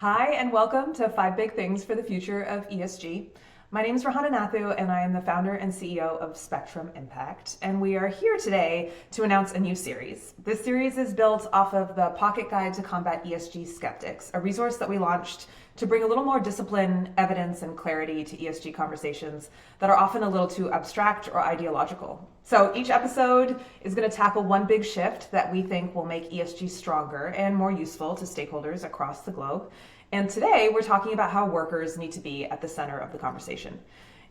Hi, and welcome to Five Big Things for the Future of ESG. My name is Rahana Nathu, and I am the founder and CEO of Spectrum Impact. And we are here today to announce a new series. This series is built off of the Pocket Guide to Combat ESG Skeptics, a resource that we launched to bring a little more discipline, evidence, and clarity to ESG conversations that are often a little too abstract or ideological. So each episode is going to tackle one big shift that we think will make ESG stronger and more useful to stakeholders across the globe. And today we're talking about how workers need to be at the center of the conversation.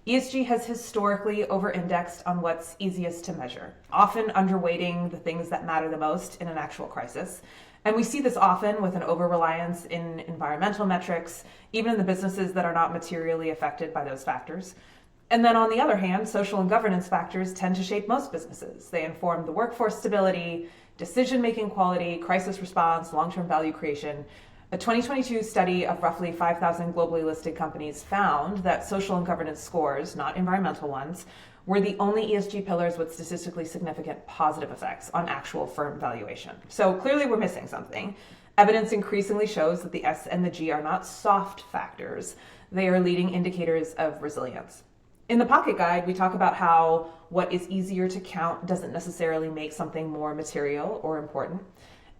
ESG has historically over-indexed on what's easiest to measure, often underweighting the things that matter the most in an actual crisis. And we see this often with an over-reliance in environmental metrics, even in the businesses that are not materially affected by those factors. And then on the other hand, social and governance factors tend to shape most businesses. They inform the workforce stability, decision-making quality, crisis response, long-term value creation. A 2022 study of roughly 5,000 globally listed companies found that social and governance scores, not environmental ones, were the only ESG pillars with statistically significant positive effects on actual firm valuation. So clearly we're missing something. Evidence increasingly shows that the S and the G are not soft factors. They are leading indicators of resilience. In the Pocket Guide, we talk about how what is easier to count doesn't necessarily make something more material or important,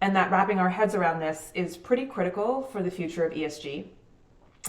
and that wrapping our heads around this is pretty critical for the future of ESG.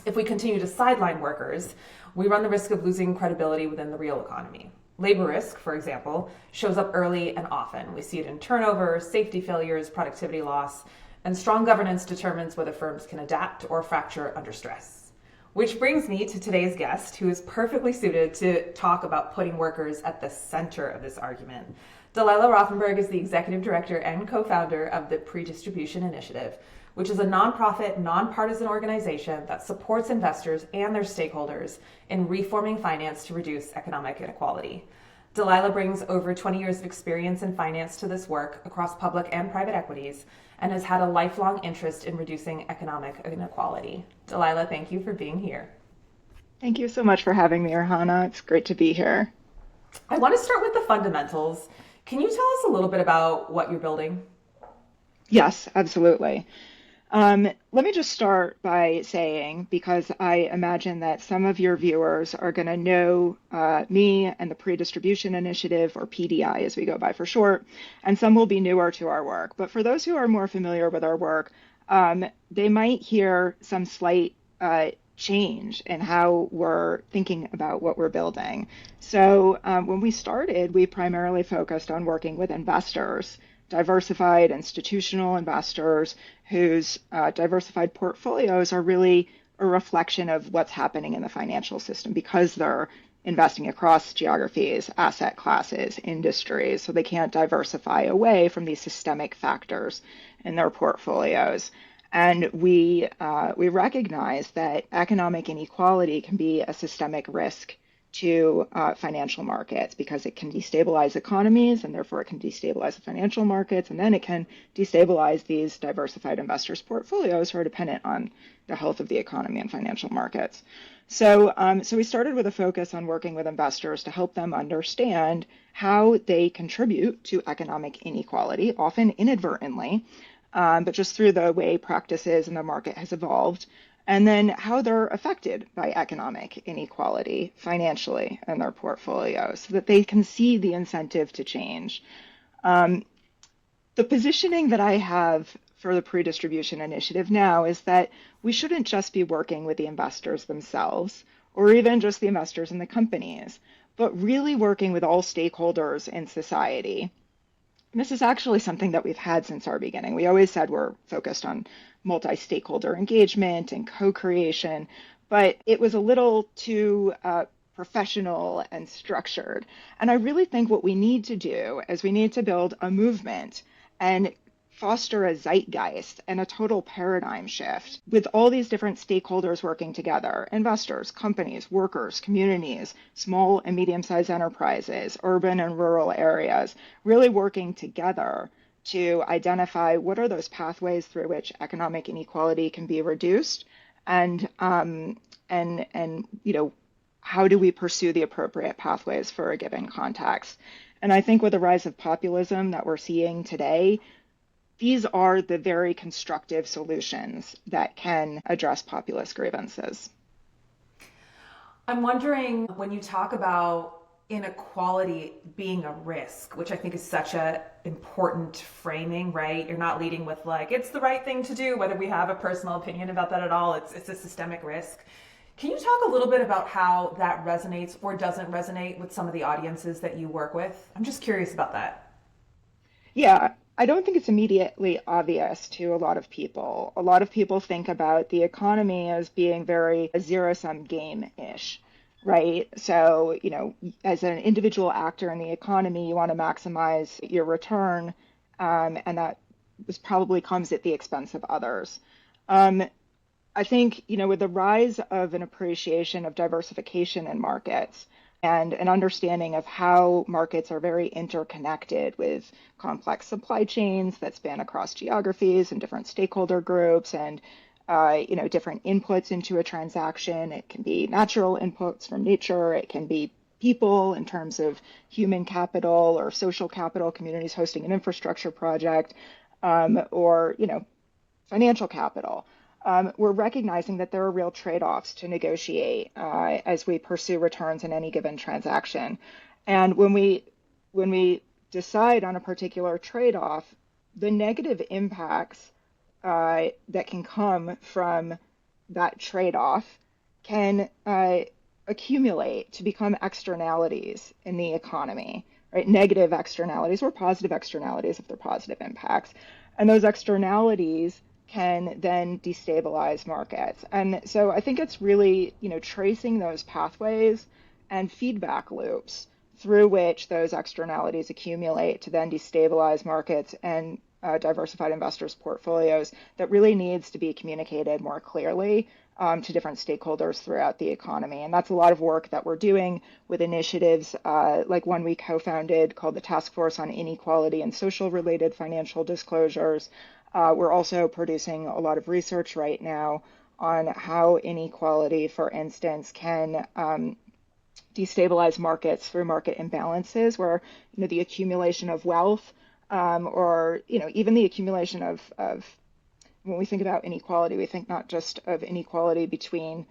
If we continue to sideline workers, we run the risk of losing credibility within the real economy. Labor risk, for example, shows up early and often. We see it in turnover, safety failures, productivity loss, and strong governance determines whether firms can adapt or fracture under stress. Which brings me to today's guest, who is perfectly suited to talk about putting workers at the center of this argument. Delilah Rothenberg is the executive director and co-founder of the Predistribution Initiative, which is a nonprofit, nonpartisan organization that supports investors and their stakeholders in reforming finance to reduce economic inequality. Delilah brings over 20 years of experience in finance to this work across public and private equities and has had a lifelong interest in reducing economic inequality. Delilah, thank you for being here. Thank you so much for having me, Arhana. It's great to be here. I want to start with the fundamentals. Can you tell us a little bit about what you're building? Yes, absolutely. Let me just start by saying, because I imagine that some of your viewers are going to know me and the Predistribution Initiative, or PDI as we go by for short, and some will be newer to our work. But for those who are more familiar with our work, they might hear some slight change in how we're thinking about what we're building. So when we started, we primarily focused on working with investors, diversified institutional investors whose diversified portfolios are really a reflection of what's happening in the financial system because they're investing across geographies, asset classes, industries, so they can't diversify away from these systemic factors in their portfolios. And we recognize that economic inequality can be a systemic risk to financial markets because it can destabilize economies and therefore it can destabilize the financial markets, and then it can destabilize these diversified investors' portfolios who are dependent on the health of the economy and financial markets. So we started with a focus on working with investors to help them understand how they contribute to economic inequality, often inadvertently, but just through the way practices in the market has evolved, and then how they're affected by economic inequality financially in their portfolios so that they can see the incentive to change. The positioning that I have for the Predistribution Initiative now is that we shouldn't just be working with the investors themselves or even just the investors in the companies, but really working with all stakeholders in society. This is actually something that we've had since our beginning. We always said we're focused on multi-stakeholder engagement and co-creation, but it was a little too professional and structured. And I really think what we need to do is we need to build a movement and foster a zeitgeist and a total paradigm shift with all these different stakeholders working together: investors, companies, workers, communities, small and medium-sized enterprises, urban and rural areas, really working together to identify what are those pathways through which economic inequality can be reduced, and how do we pursue the appropriate pathways for a given context. And I think with the rise of populism that we're seeing today, these are the very constructive solutions that can address populist grievances. I'm wondering, when you talk about inequality being a risk, which I think is such a important framing, right? You're not leading with like, it's the right thing to do, whether we have a personal opinion about that at all. It's a systemic risk. Can you talk a little bit about how that resonates or doesn't resonate with some of the audiences that you work with? I'm just curious about that. Yeah, I don't think it's immediately obvious to a lot of people. A lot of people think about the economy as being very a zero-sum game-ish, right? So, as an individual actor in the economy, you want to maximize your return, and that probably comes at the expense of others. Um, I think, with the rise of an appreciation of diversification in markets and an understanding of how markets are very interconnected with complex supply chains that span across geographies and different stakeholder groups and, different inputs into a transaction. It can be natural inputs from nature. It can be people in terms of human capital or social capital, communities hosting an infrastructure project, or, financial capital. We're recognizing that there are real trade-offs to negotiate as we pursue returns in any given transaction. And when we decide on a particular trade-off, the negative impacts that can come from that trade-off can accumulate to become externalities in the economy, right? Negative externalities or positive externalities if they're positive impacts. And those externalities can then destabilize markets. And so I think it's really, tracing those pathways and feedback loops through which those externalities accumulate to then destabilize markets and diversified investors' portfolios that really needs to be communicated more clearly to different stakeholders throughout the economy. And that's a lot of work that we're doing with initiatives like one we co-founded called the Task Force on Inequality and Social Related Financial Disclosures. We're also producing a lot of research right now on how inequality, for instance, can destabilize markets through market imbalances, where the accumulation of wealth, or even the accumulation of when we think about inequality, we think not just of inequality between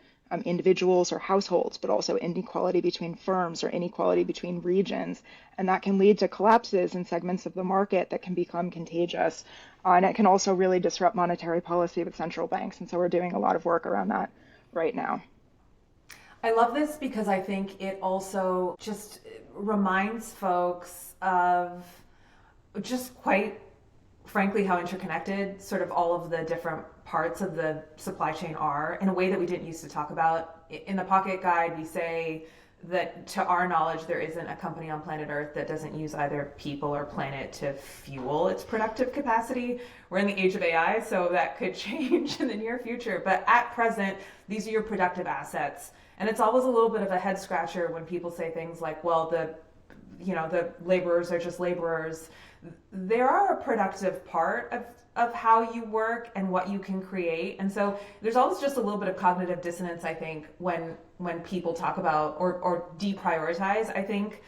individuals or households, but also inequality between firms or inequality between regions. And that can lead to collapses in segments of the market that can become contagious. And it can also really disrupt monetary policy with central banks. And so we're doing a lot of work around that right now. I love this because I think it also just reminds folks of just quite frankly how interconnected sort of all of the different parts of the supply chain are in a way that we didn't used to talk about. In the Pocket Guide, we say that to our knowledge, there isn't a company on planet Earth that doesn't use either people or planet to fuel its productive capacity. We're in the age of AI, so that could change in the near future. But at present, these are your productive assets. And it's always a little bit of a head scratcher when people say things like, well, the laborers are just laborers. They are a productive part of how you work and what you can create. And so there's always just a little bit of cognitive dissonance, I think, when people talk about or deprioritize, I think,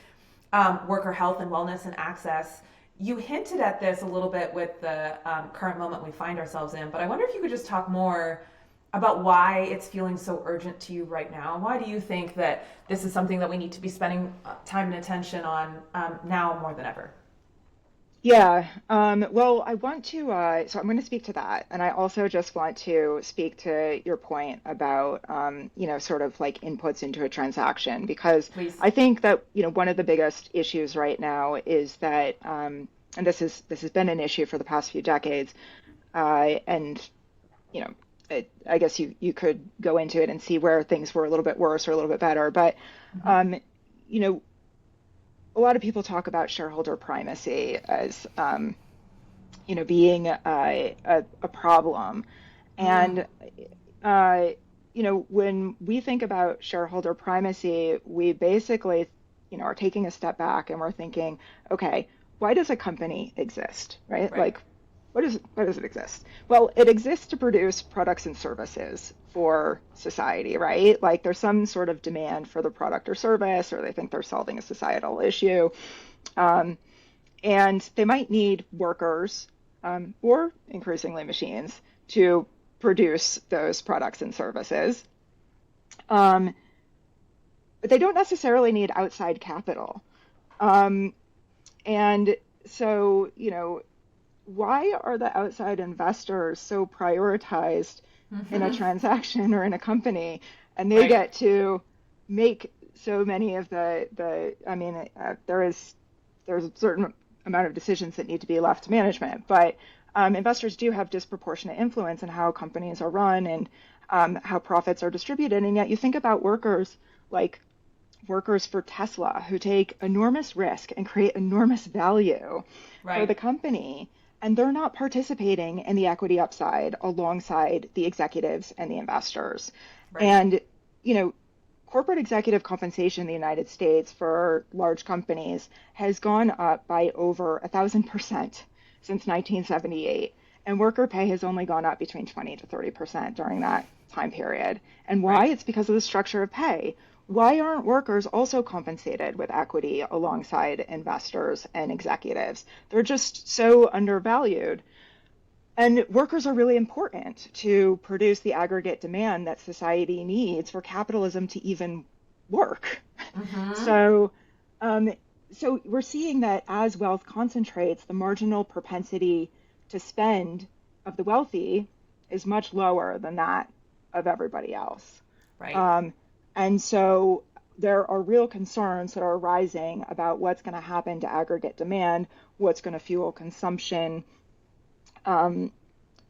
worker health and wellness and access. You hinted at this a little bit with the current moment we find ourselves in, but I wonder if you could just talk more about why it's feeling so urgent to you right now. Why do you think that this is something that we need to be spending time and attention on now more than ever? Yeah, well, I want to, so I'm going to speak to that. And I also just want to speak to your point about, sort of like inputs into a transaction, because Please. I think that, one of the biggest issues right now is that, and this has been an issue for the past few decades, and, I guess you could go into it and see where things were a little bit worse or a little bit better. But, you know, a lot of people talk about shareholder primacy as, being a problem. And, when we think about shareholder primacy, we basically, are taking a step back and we're thinking, okay, why does a company exist, right? Like, why does it exist? Well, it exists to produce products and services for society, right? Like there's some sort of demand for the product or service, or they think they're solving a societal issue. And they might need workers or increasingly machines to produce those products and services. But they don't necessarily need outside capital. Um, and so, why are the outside investors so prioritized in a transaction or in a company, and they Right. get to make so many of there's a certain amount of decisions that need to be left to management, but investors do have disproportionate influence in how companies are run and how profits are distributed. And yet you think about workers like workers for Tesla who take enormous risk and create enormous value for the Right. company, and they're not participating in the equity upside alongside the executives and the investors. Right. And, you know, corporate executive compensation in the United States for large companies has gone up by over 1,000% since 1978. And worker pay has only gone up between 20 to 30% during that time period. And why? Right. It's because of the structure of pay. Why aren't workers also compensated with equity alongside investors and executives? They're just so undervalued. And workers are really important to produce the aggregate demand that society needs for capitalism to even work. Mm-hmm. So, um, so we're seeing that as wealth concentrates, the marginal propensity to spend of the wealthy is much lower than that of everybody else. Right. Um, and so there are real concerns that are arising about what's going to happen to aggregate demand, what's going to fuel consumption. Um,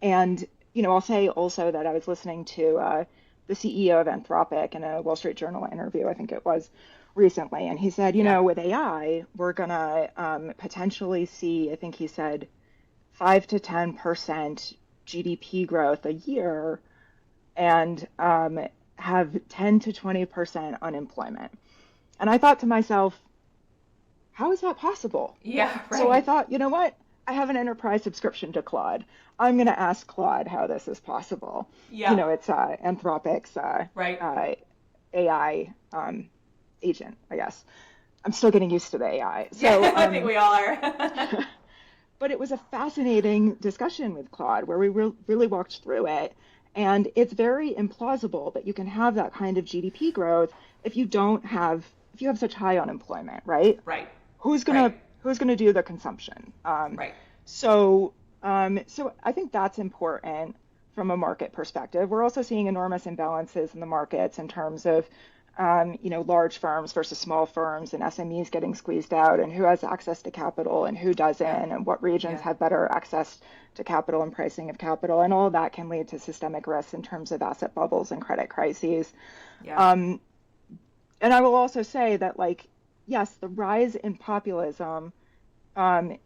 and, I'll say also that I was listening to the CEO of Anthropic in a Wall Street Journal interview, I think it was recently. And he said, Yeah. with AI, we're going to potentially see, I think he said, 5 to 10% GDP growth a year and have 10 to 20% unemployment. And I thought to myself, how is that possible? Yeah. So I Right. thought, you know what? I have an enterprise subscription to Claude. I'm going to ask Claude how this is possible. Yeah. It's Anthropic's Right. AI agent, I guess. I'm still getting used to the AI. Yeah. I think we all are. But it was a fascinating discussion with Claude where we really walked through it. And it's very implausible that you can have that kind of GDP growth if you have such high unemployment, right? Right. Who's Right. gonna who's gonna do the consumption? Right. So so I think that's important from a market perspective. We're also seeing enormous imbalances in the markets in terms of large firms versus small firms and SMEs getting squeezed out and who has access to capital and who doesn't Yeah. and what regions Yeah. have better access to capital and pricing of capital. And all of that can lead to systemic risks in terms of asset bubbles and credit crises. Yeah. Um, and I will also say that, yes, the rise in populism um,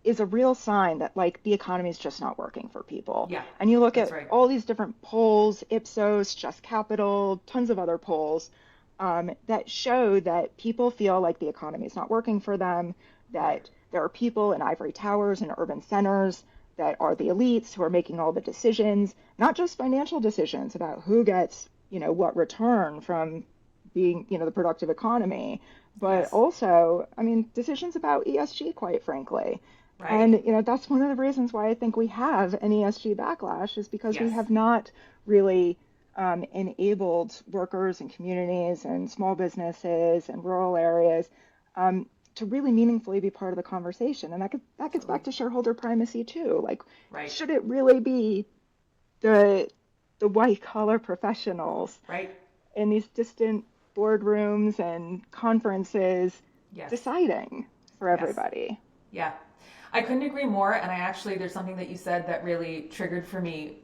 is a real sign that the economy is just not working for people. Yeah. And you look That's at right. all these different polls, Ipsos, Just Capital, tons of other polls that show that people feel like the economy is not working for them, Right. that there are people in ivory towers and urban centers that are the elites who are making all the decisions, not just financial decisions about who gets, what return from being, the productive economy, but Yes. also, I mean, decisions about ESG, quite frankly. Right. And that's one of the reasons why I think we have an ESG backlash is because we Yes. have not really enabled workers and communities and small businesses and rural areas to really meaningfully be part of the conversation. And that gets back Totally. to shareholder primacy too. Right. Should it really be the white collar professionals Right. in these distant boardrooms and conferences Yes. deciding for Yes. everybody? Yeah. I couldn't agree more. And there's something that you said that really triggered for me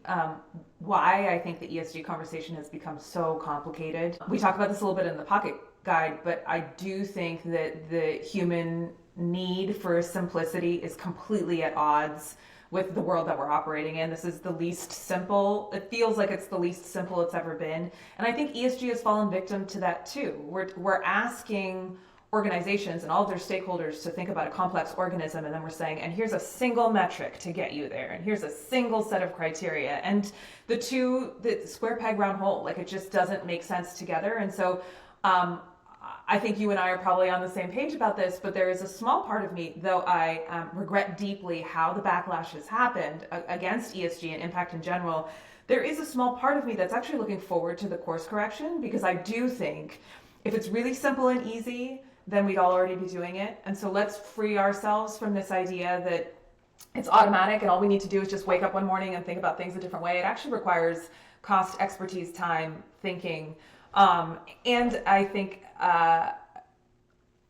why I think the ESG conversation has become so complicated. We talk about this a little bit in the pocket guide, but I do think that the human need for simplicity is completely at odds with the world that we're operating in. This is the least simple. It feels like it's the least simple it's ever been. And I think ESG has fallen victim to that too. We're asking organizations and all of their stakeholders to think about a complex organism, and then we're saying, and here's a single metric to get you there, and here's a single set of criteria, and the square peg round hole, it just doesn't make sense together. And so I think you and I are probably on the same page about this, but there is a small part of me, though I regret deeply how the backlash has happened against ESG and impact in general. There is a small part of me that's actually looking forward to the course correction, because I do think if it's really simple and easy, then we'd all already be doing it. And so let's free ourselves from this idea that it's automatic and all we need to do is just wake up one morning and think about things a different way. It actually requires cost, expertise, time, thinking. And I think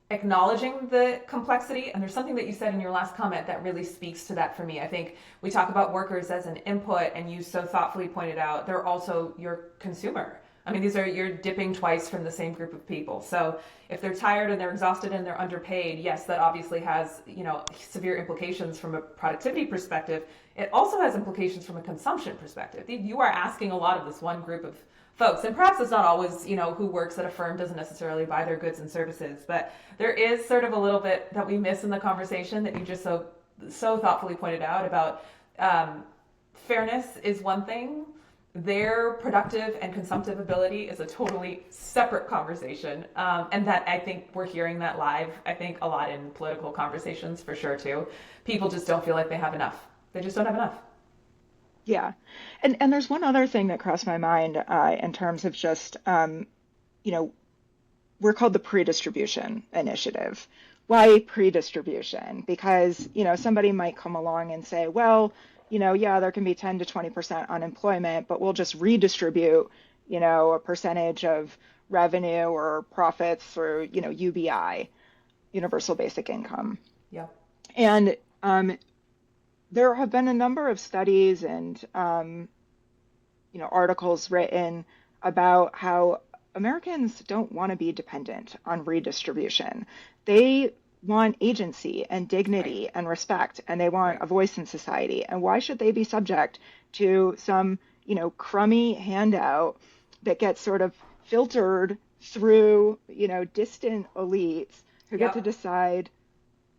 acknowledging the complexity, and there's something that you said in your last comment that really speaks to that for me. I think we talk about workers as an input, and you so thoughtfully pointed out they're also your consumer. I mean, you're dipping twice from the same group of people. So if they're tired and they're exhausted and they're underpaid, yes, that obviously has, severe implications from a productivity perspective. It also has implications from a consumption perspective. You are asking a lot of this one group of folks, and perhaps it's not always, who works at a firm doesn't necessarily buy their goods and services, but there is sort of a little bit that we miss in the conversation that you just so thoughtfully pointed out about fairness is one thing. Their productive and consumptive ability is a totally separate conversation. And that I think we're hearing that live, I think a lot in political conversations for sure too. People just don't feel like they have enough. They just don't have enough. Yeah. And there's one other thing that crossed my mind in terms of just, we're called the Predistribution Initiative. Why predistribution? Because, somebody might come along and say, well, yeah, there can be 10 to 20% unemployment, but we'll just redistribute, a percentage of revenue or profits through, UBI, universal basic income. Yeah. And there have been a number of studies and, articles written about how Americans don't want to be dependent on redistribution. They want agency and dignity and respect, and they want a voice in society. And why should they be subject to some, crummy handout that gets sort of filtered through, distant elites who get to decide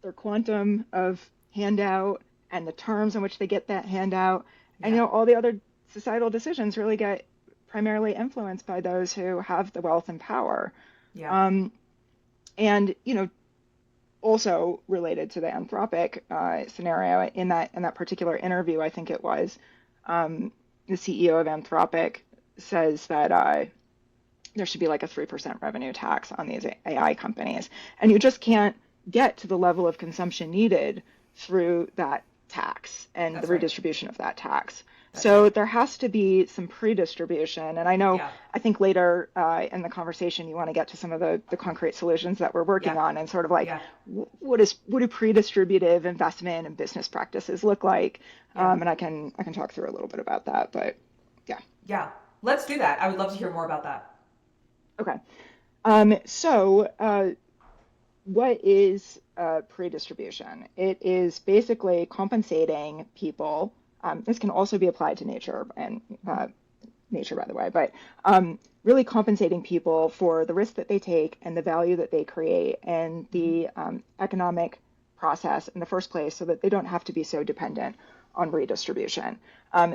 their quantum of handout and the terms in which they get that handout. And, all the other societal decisions really get primarily influenced by those who have the wealth and power. Yeah. And, also related to the Anthropic scenario, in that particular interview, I think it was, the CEO of Anthropic says that there should be like a 3% revenue tax on these AI companies. And you just can't get to the level of consumption needed through that tax and the redistribution of that tax. So there has to be some predistribution. And I know, I think later in the conversation, you want to get to some of the concrete solutions that we're working on and sort of like, what do predistributive investment and business practices look like? And I can talk through a little bit about that, but yeah. Yeah, let's do that. I would love to hear more about that. Okay. So what is predistribution? It is basically compensating people. This can also be applied to nature and nature, by the way, but really compensating people for the risk that they take and the value that they create and the economic process in the first place, so that they don't have to be so dependent on redistribution.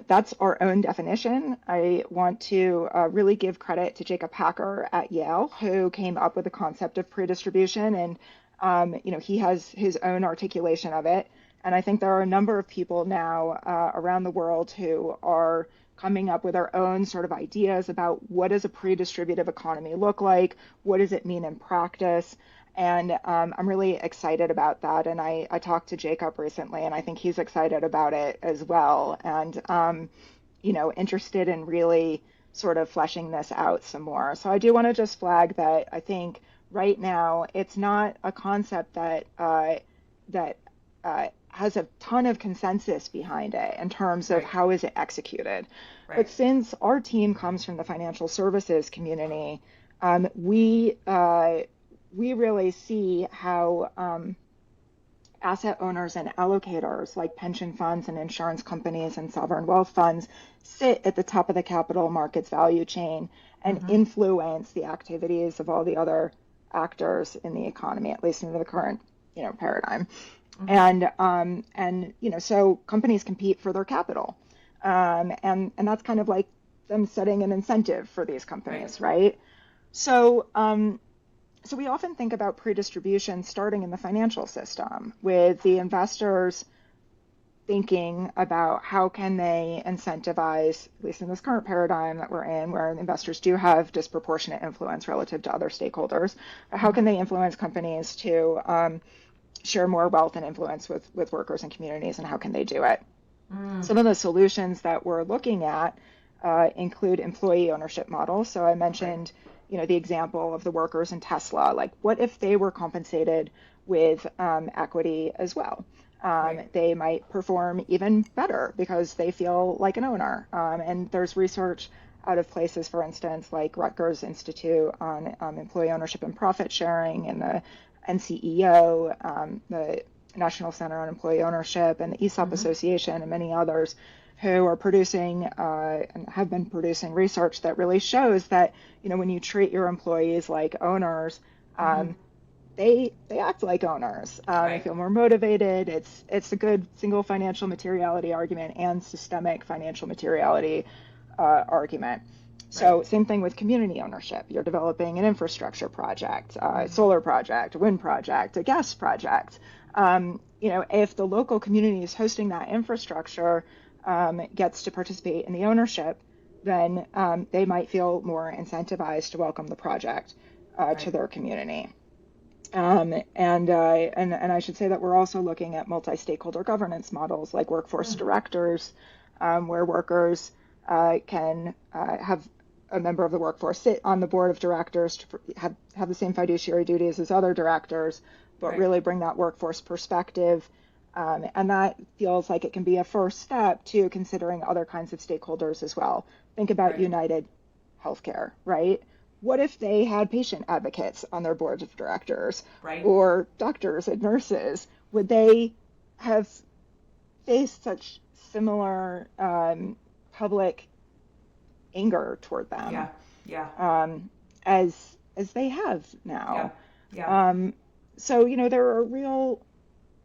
That's our own definition. I want to really give credit to Jacob Hacker at Yale, who came up with the concept of predistribution, and he has his own articulation of it. And I think there are a number of people now around the world who are coming up with their own sort of ideas about what does a predistributive economy look like, what does it mean in practice. And I'm really excited about that. And I talked to Jacob recently, and I think he's excited about it as well. And, interested in really sort of fleshing this out some more. So I do want to just flag that I think right now it's not a concept that has a ton of consensus behind it in terms of how is it executed. But since our team comes from the financial services community, we really see how asset owners and allocators like pension funds and insurance companies and sovereign wealth funds sit at the top of the capital markets value chain and influence the activities of all the other actors in the economy, at least into the current paradigm. And so companies compete for their capital. And that's kind of like them setting an incentive for these companies, right? So So we often think about predistribution starting in the financial system with the investors thinking about how can they incentivize, at least in this current paradigm that we're in, where investors do have disproportionate influence relative to other stakeholders, how can they influence companies to share more wealth and influence with workers and communities, and how can they do it? Some of the solutions that we're looking at include employee ownership models. So I mentioned, the example of the workers in Tesla. Like, what if they were compensated with equity as well? They might perform even better because they feel like an owner. And there's research out of places, for instance, like Rutgers Institute on employee ownership and profit sharing, and the NCEO, the National Center on Employee Ownership, and the ESOP Association, and many others who are producing and have been producing research that really shows that, when you treat your employees like owners, they act like owners. They feel more motivated. It's a good single financial materiality argument and systemic financial materiality argument. So same thing with community ownership. You're developing an infrastructure project, a solar project, a wind project, a gas project. If the local community is hosting that infrastructure, gets to participate in the ownership, then they might feel more incentivized to welcome the project to their community. And I should say that we're also looking at multi-stakeholder governance models like workforce directors, where workers can have a member of the workforce sit on the board of directors to have the same fiduciary duties as other directors, but really bring that workforce perspective. And that feels like it can be a first step to considering other kinds of stakeholders as well. Think about United Healthcare, right? What if they had patient advocates on their board of directors, or doctors and nurses? Would they have faced such similar public anger toward them as they have now? So, there are real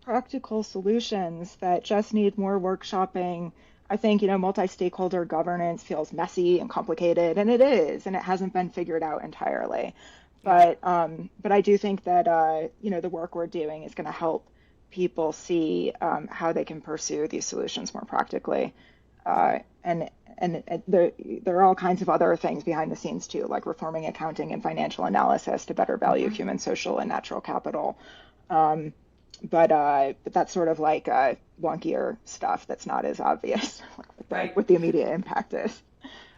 practical solutions that just need more workshopping. I think, multi-stakeholder governance feels messy and complicated, and it is, and it hasn't been figured out entirely. But I do think that, the work we're doing is going to help people see how they can pursue these solutions more practically. And there are all kinds of other things behind the scenes too, like reforming accounting and financial analysis to better value human, social, and natural capital. But that's sort of like wonkier stuff that's not as obvious what the immediate impact is.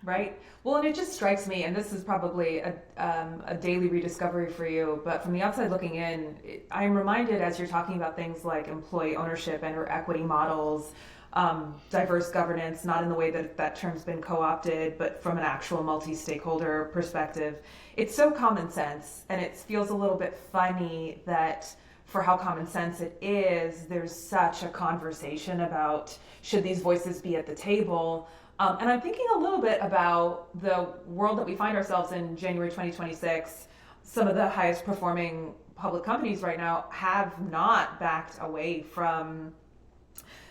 Right. Well, and it just strikes me, and this is probably a daily rediscovery for you, but from the outside looking in, I'm reminded as you're talking about things like employee ownership and or equity models, diverse governance, not in the way that term's been co-opted, but from an actual multi-stakeholder perspective. It's so common sense, and it feels a little bit funny that for how common sense it is, there's such a conversation about should these voices be at the table. And I'm thinking a little bit about the world that we find ourselves in January 2026. Some of the highest performing public companies right now have not backed away from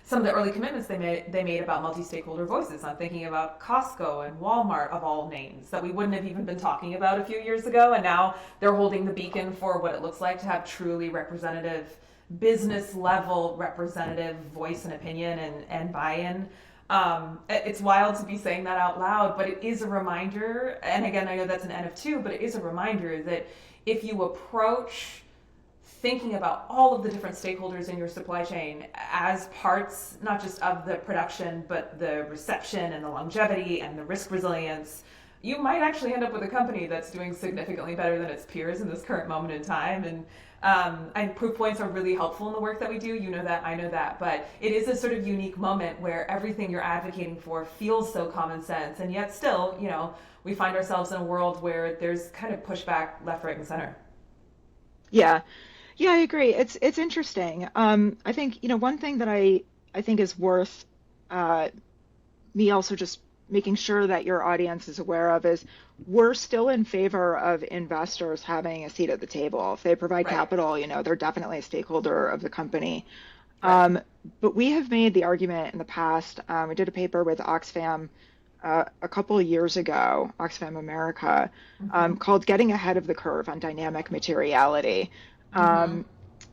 some of the early commitments they made about multi-stakeholder voices. I'm thinking about Costco and Walmart, of all names, that we wouldn't have even been talking about a few years ago, and now they're holding the beacon for what it looks like to have truly representative, business level representative voice and opinion and buy-in. It's wild to be saying that out loud, but it is a reminder, and again, I know that's an N of 2, but it is a reminder that if you approach thinking about all of the different stakeholders in your supply chain as parts, not just of the production, but the reception and the longevity and the risk resilience, you might actually end up with a company that's doing significantly better than its peers in this current moment in time. And proof points are really helpful in the work that we do. You know that, I know that, but it is a sort of unique moment where everything you're advocating for feels so common sense, and yet still, we find ourselves in a world where there's kind of pushback left, right, and center. Yeah, I agree. It's interesting. I think, one thing that I think is worth me also just making sure that your audience is aware of is we're still in favor of investors having a seat at the table. If they provide capital, they're definitely a stakeholder of the company. But we have made the argument in the past. We did a paper with Oxfam a couple of years ago, Oxfam America, Mm-hmm. called Getting Ahead of the Curve on Dynamic Materiality. Mm-hmm. Um,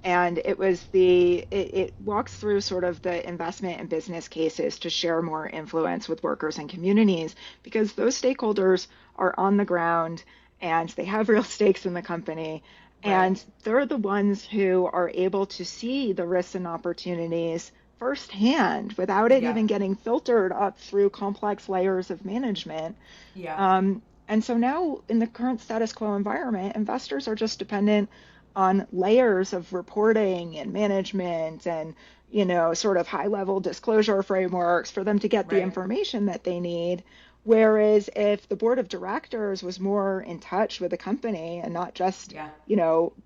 and it walks through sort of the investment and business cases to share more influence with workers and communities because those stakeholders are on the ground and they have real stakes in the company. Right. And they're the ones who are able to see the risks and opportunities firsthand without it Yeah. even getting filtered up through complex layers of management. Yeah. And so now, in the current status quo environment, investors are just dependent on layers of reporting and management and, sort of high level disclosure frameworks for them to get the Right. information that they need. Whereas if the board of directors was more in touch with the company and not just, Yeah.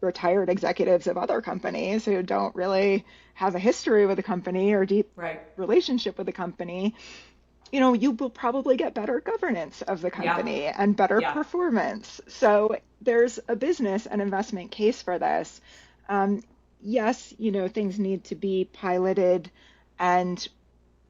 retired executives of other companies who don't really have a history with the company or deep Right. relationship with the company, you will probably get better governance of the Yeah. company and better Yeah. performance. So there's a business and investment case for this. Um, yes, things need to be piloted and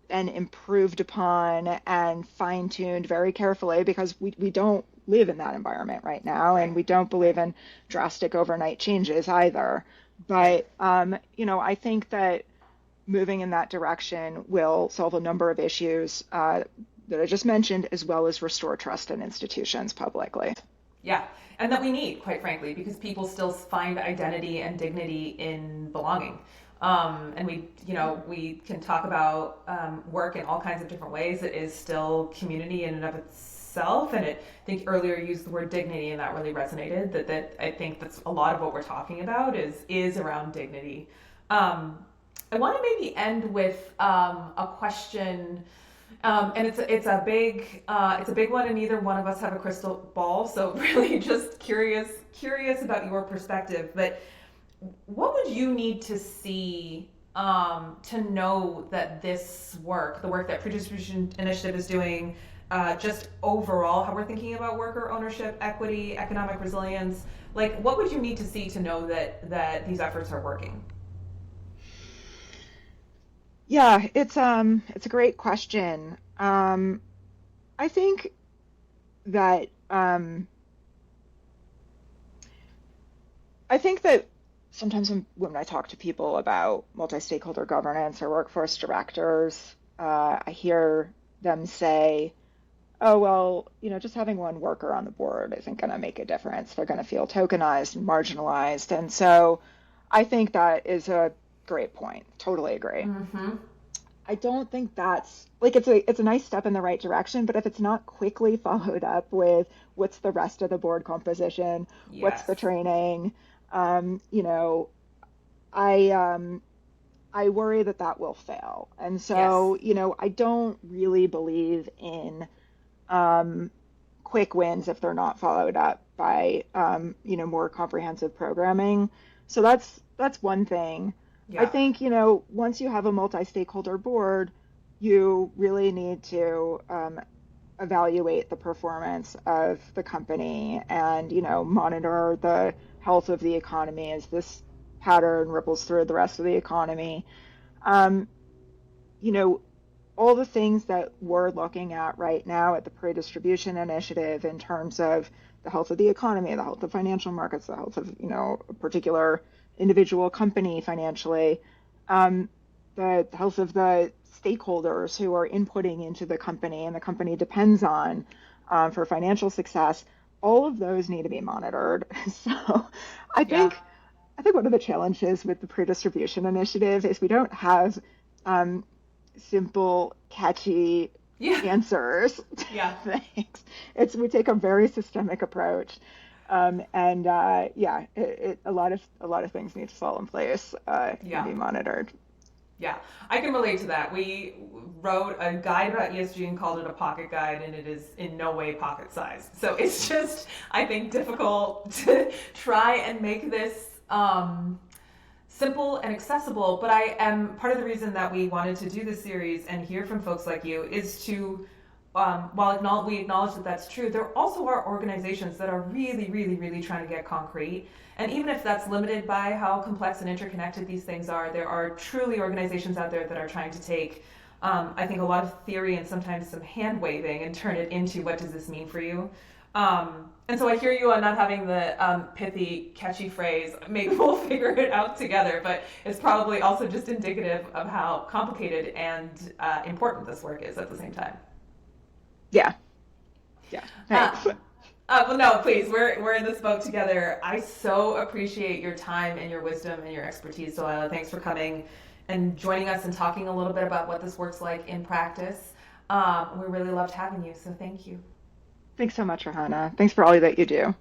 improved upon and fine-tuned very carefully because we don't live in that environment right now and Right. we don't believe Right. in drastic overnight changes either. Right. But I think that moving in that direction will solve a number of issues that I just mentioned, as well as restore trust in institutions publicly. Yeah. And that we need, quite frankly, because people still find identity and dignity in belonging. And we can talk about work in all kinds of different ways. It is still community in and of itself. And I think earlier you used the word dignity, and that really resonated. That I think that's a lot of what we're talking about is around dignity. I want to maybe end with a question, and it's a big one, and neither one of us have a crystal ball, so really just curious about your perspective. But what would you need to see to know that this work, the work that Predistribution Initiative is doing, just overall, how we're thinking about worker ownership, equity, economic resilience, like what would you need to see to know that these efforts are working? Yeah, it's a great question. I think that sometimes when I talk to people about multi-stakeholder governance or workforce directors, I hear them say, "Oh, well, just having one worker on the board isn't going to make a difference. They're going to feel tokenized and marginalized." And so I think that is a great point. Totally agree. Mm-hmm. I don't think that's like it's a nice step in the right direction, but if it's not quickly followed up with what's the rest of the board composition, what's Yes. the training, um, you know, I I worry that that will fail. And Yes. so, I don't really believe in um, quick wins if they're not followed up by more comprehensive programming. So that's one thing. I Yeah. think, once you have a multi-stakeholder board, you really need to evaluate the performance of the company and, monitor the health of the economy as this pattern ripples through the rest of the economy. Um, you know, all the things that we're looking at right now at the Predistribution Initiative in terms of the health of the economy, the health of financial markets, the health of, a particular individual company financially, um, the health of the stakeholders who are inputting into the company and the company depends on for financial success, all of those need to be monitored. So I Yeah. think I think one of the challenges with the Predistribution Initiative is we don't have um, simple, catchy Yeah. answers to Yeah. things. We take a very systemic approach, and yeah, a lot of things need to fall in place and Yeah. be monitored. Yeah. I can relate to that. We wrote a guide about ESG and called it a pocket guide, and it is in no way pocket size. So it's just, I think, difficult to try and make this simple and accessible. But I am part of the reason that we wanted to do this series and hear from folks like you is to, while we acknowledge that that's true, there also are organizations that are really, really, really trying to get concrete. And even if that's limited by how complex and interconnected these things are, there are truly organizations out there that are trying to take I think a lot of theory and sometimes some hand waving and turn it into what does this mean for you. And so I hear you on not having the pithy, catchy phrase, maybe we'll figure it out together, but it's probably also just indicative of how complicated and important this work is at the same time. Yeah. Yeah. Thanks. Well, no, please, we're in this boat together. I so appreciate your time and your wisdom and your expertise, Delilah. Thanks for coming and joining us and talking a little bit about what this works like in practice. We really loved having you, so thank you. Thanks so much, Rahana. Thanks for all that you do.